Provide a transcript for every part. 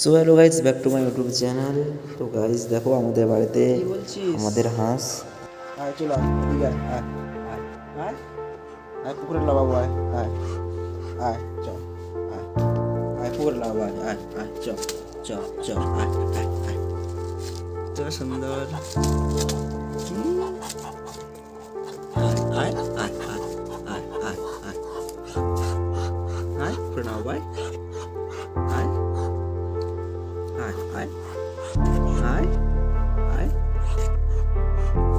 So hello guys, back to my YouTube channel. তো guys দেখো আমাদের বাড়িতে কি বলছিস? আমাদের হাঁস। আয় চলো এদিকে আয় আয় আয় আয় আয় পুকুরে লাগাবো আয় আয় আয় চ আয় আয় পুকুরে লাগাবো আয় আয় আয় চ চ চ আয় আয় আয় তো সুন্দর আয় আয় আয় আয় আয় আয় আয় আয় পুকুরে লাগাবো আয় আয় আয় আয় আয় আয়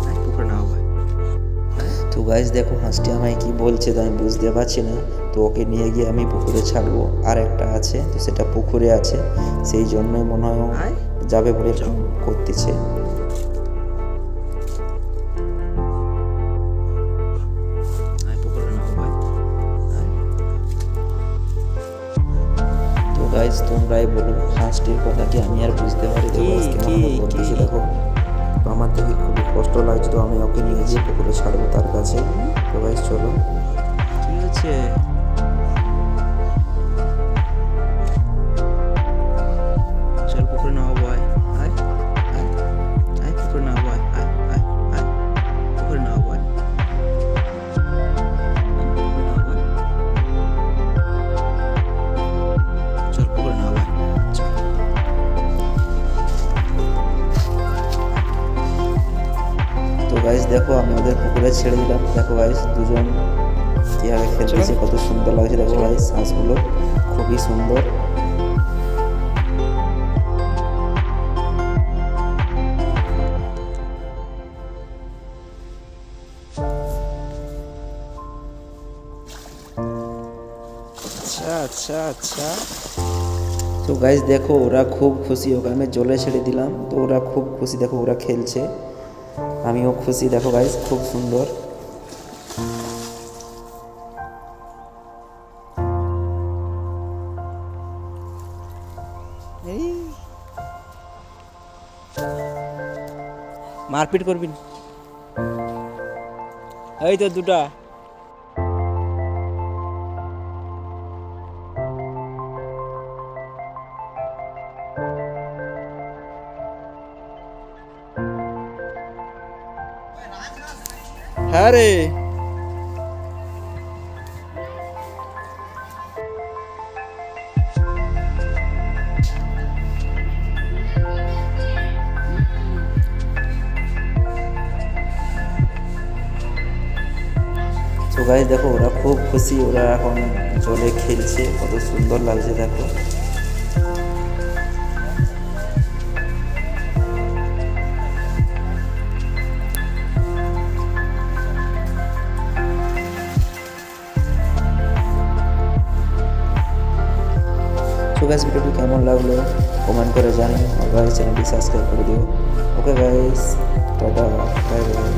আয় পুকুরে লাগাবো আয় তো গাইজ দেখো হাঁসটি আমায় কি বলছে তো আমি বুঝতে পারছি না। তো ওকে নিয়ে গিয়ে আমি পুকুরে ছাড়বো। আর একটা আছে, তো সেটা পুকুরে আছে, সেই জন্যই মনে হয় ও আয় যাবে বলে এরকম করতেছে। আয় পুকুরে লাগাবো আয় আয় তো গাইজ তোমরাই বলো হাঁসটির কথা কি আমি আর বুঝতে পারি? তো গাইজ কেমন বলতেছি দেখো। তো আমার দেখে খুবই কষ্ট লাগছে, তো আমি ওকে নিয়ে গিয়ে পুকুরে ছাড়বো তার কাছে। তো গাইজ চলো। কি হচ্ছে? চল পুকুরে নামাবো আয় আয় আয় আয় পুকুরে নামাবো আয় আয় আয় আয় পুকুরে নামাবো আয় পুকুরে নামাবো আয় চল পুকুরে নামাবো আয় চল তো গাইজ দেখো আমি ওদের পুকুরে ছেড়ে দিলাম। দেখো গাইজ দুজন কীভাবে খেলতেছে, কত সুন্দর লাগছে। দেখো গাইজ হাঁসগুলো খুবই সুন্দর। আচ্ছা আচ্ছা আচ্ছা তো গাইজ দেখো ওরা খুব খুশি, ওকে আমি জলে ছেড়ে দিলাম, তো ওরা খুব খুশি। দেখো ওরা খেলছে, আমিও খুশি। দেখো গাইজ খুব সুন্দর। এই মারপিট করবি না। এই তো দুটা হ্যাঁ রে তো গাইজ দেখো ওরা খুব খুশি, ওরা এখন জলে খেলছে, কত সুন্দর লাগছে দেখো। তো গাইজ ভিডিওটি কেমন লাগলো কমেন্ট করে জানিও, আর গাইজ চ্যানেলটি সাবস্ক্রাইব করে দিও। Okay guys, tata, bye bye.